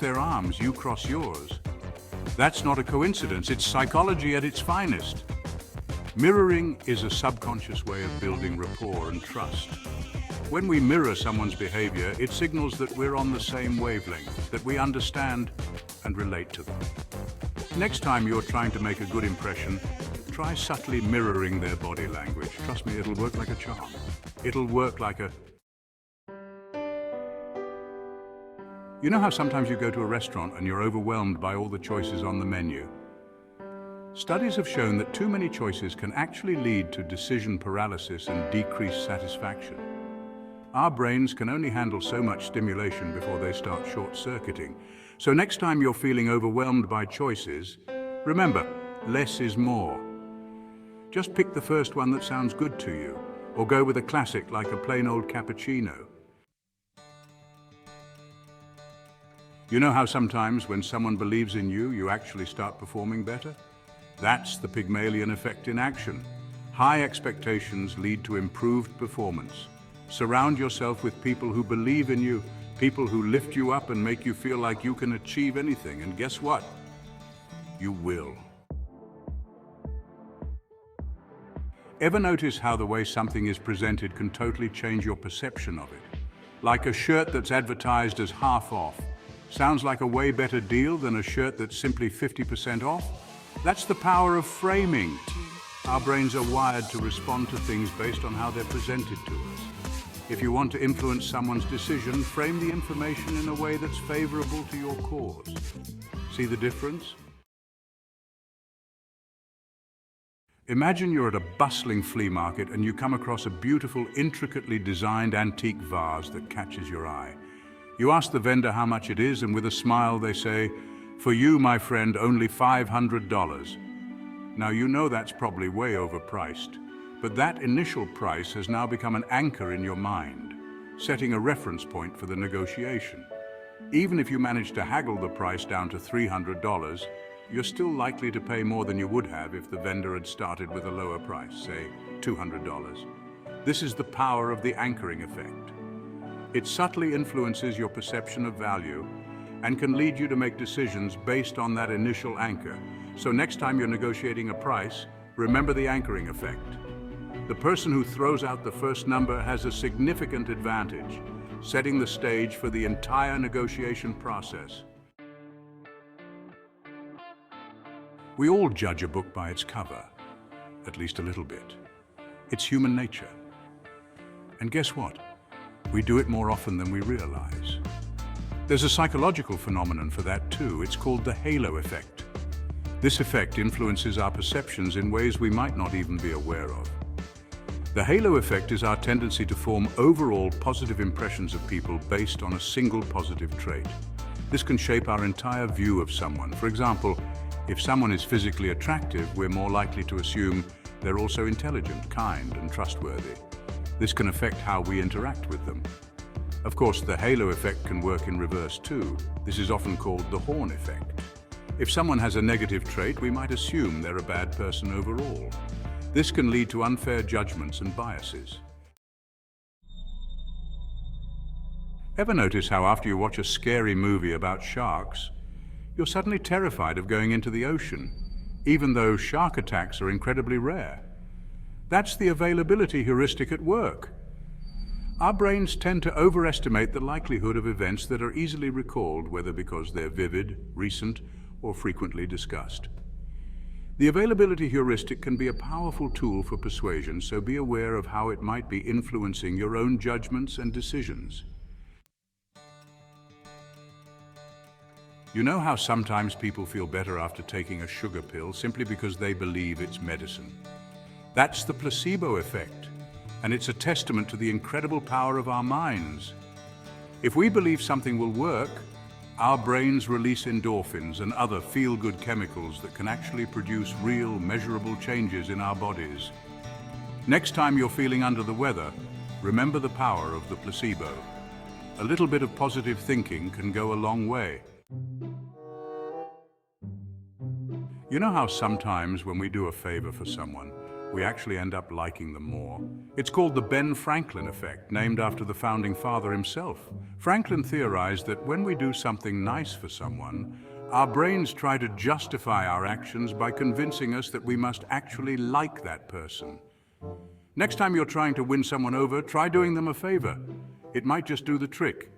their arms, you cross yours. That's not a coincidence, it's psychology at its finest. Mirroring is a subconscious way of building rapport and trust. When we mirror someone's behavior, it signals that we're on the same wavelength, that we understand and relate to them. Next time you're trying to make a good impression, try subtly mirroring their body language. Trust me, it'll work like a charm. It'll work like a... You know how sometimes you go to a restaurant and you're overwhelmed by all the choices on the menu? Studies have shown that too many choices can actually lead to decision paralysis and decreased satisfaction. Our brains can only handle so much stimulation before they start short-circuiting. So next time you're feeling overwhelmed by choices, remember, less is more. Just pick the first one that sounds good to you, or go with a classic like a plain old cappuccino. You know how sometimes when someone believes in you, you actually start performing better? That's the Pygmalion Effect in action. High expectations lead to improved performance. Surround yourself with people who believe in you, people who lift you up and make you feel like you can achieve anything. And guess what? You will. Ever notice how the way something is presented can totally change your perception of it? Like a shirt that's advertised as half off. Sounds like a way better deal than a shirt that's simply 50% off? That's the power of framing. Our brains are wired to respond to things based on how they're presented to us. If you want to influence someone's decision, frame the information in a way that's favorable to your cause. See the difference? Imagine you're at a bustling flea market and you come across a beautiful, intricately designed antique vase that catches your eye. You ask the vendor how much it is, and with a smile they say, "For you, my friend, only $500. Now you know that's probably way overpriced, but that initial price has now become an anchor in your mind, setting a reference point for the negotiation. Even if you manage to haggle the price down to $300, you're still likely to pay more than you would have if the vendor had started with a lower price, say $200. This is the power of the anchoring effect. It subtly influences your perception of value and can lead you to make decisions based on that initial anchor. So next time you're negotiating a price, remember the anchoring effect. The person who throws out the first number has a significant advantage, setting the stage for the entire negotiation process. We all judge a book by its cover, at least a little bit. It's human nature. And guess what? We do it more often than we realize. There's a psychological phenomenon for that too. It's called the halo effect. This effect influences our perceptions in ways we might not even be aware of. The halo effect is our tendency to form overall positive impressions of people based on a single positive trait. This can shape our entire view of someone. For example, if someone is physically attractive, we're more likely to assume they're also intelligent, kind, and trustworthy. This can affect how we interact with them. Of course, the halo effect can work in reverse too. This is often called the horn effect. If someone has a negative trait, we might assume they're a bad person overall. This can lead to unfair judgments and biases. Ever notice how after you watch a scary movie about sharks, you're suddenly terrified of going into the ocean, even though shark attacks are incredibly rare? That's the availability heuristic at work. Our brains tend to overestimate the likelihood of events that are easily recalled, whether because they're vivid, recent, or frequently discussed. The availability heuristic can be a powerful tool for persuasion, so be aware of how it might be influencing your own judgments and decisions. You know how sometimes people feel better after taking a sugar pill simply because they believe it's medicine? That's the placebo effect, and it's a testament to the incredible power of our minds. If we believe something will work, our brains release endorphins and other feel-good chemicals that can actually produce real, measurable changes in our bodies. Next time you're feeling under the weather, remember the power of the placebo. A little bit of positive thinking can go a long way. You know how sometimes when we do a favor for someone, we actually end up liking them more. It's called the Ben Franklin Effect, named after the founding father himself. Franklin theorized that when we do something nice for someone, our brains try to justify our actions by convincing us that we must actually like that person. Next time you're trying to win someone over, try doing them a favor. It might just do the trick.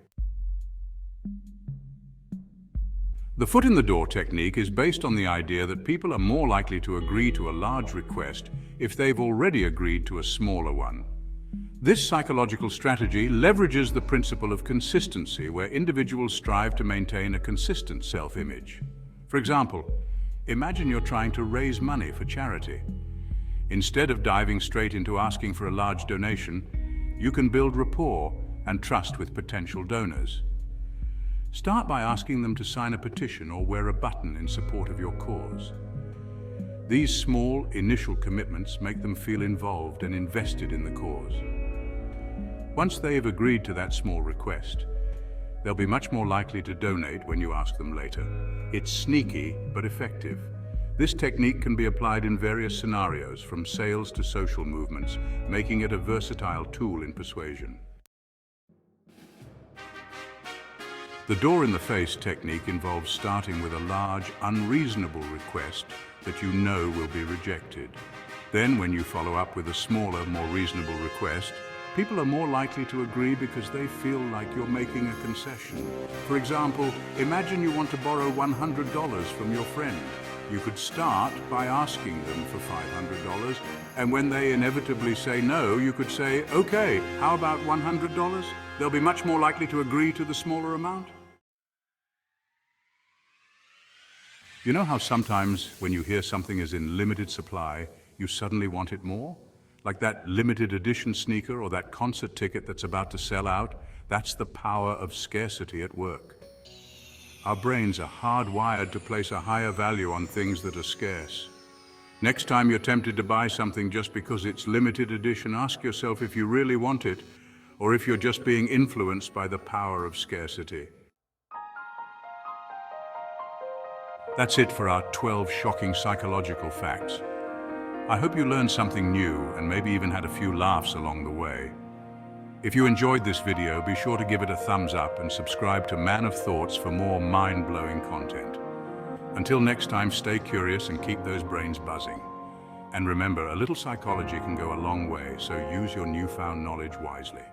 The foot in the door technique is based on the idea that people are more likely to agree to a large request if they've already agreed to a smaller one. This psychological strategy leverages the principle of consistency, where individuals strive to maintain a consistent self-image. For example, imagine you're trying to raise money for charity. Instead of diving straight into asking for a large donation, you can build rapport and trust with potential donors. Start by asking them to sign a petition or wear a button in support of your cause. These small, initial commitments make them feel involved and invested in the cause. Once they have agreed to that small request, they'll be much more likely to donate when you ask them later. It's sneaky, but effective. This technique can be applied in various scenarios, from sales to social movements, making it a versatile tool in persuasion. The door in the face technique involves starting with a large, unreasonable request that you know will be rejected. Then, when you follow up with a smaller, more reasonable request, people are more likely to agree because they feel like you're making a concession. For example, imagine you want to borrow $100 from your friend. You could start by asking them for $500, and when they inevitably say no, you could say, "Okay, how about $100? They'll be much more likely to agree to the smaller amount." You know how sometimes when you hear something is in limited supply, you suddenly want it more? Like that limited edition sneaker or that concert ticket that's about to sell out? That's the power of scarcity at work. Our brains are hardwired to place a higher value on things that are scarce. Next time you're tempted to buy something just because it's limited edition, ask yourself if you really want it, or if you're just being influenced by the power of scarcity. That's it for our 12 shocking psychological facts. I hope you learned something new and maybe even had a few laughs along the way. If you enjoyed this video, be sure to give it a thumbs up and subscribe to Man of Thoughts for more mind-blowing content. Until next time, stay curious and keep those brains buzzing. And remember, a little psychology can go a long way, so use your newfound knowledge wisely.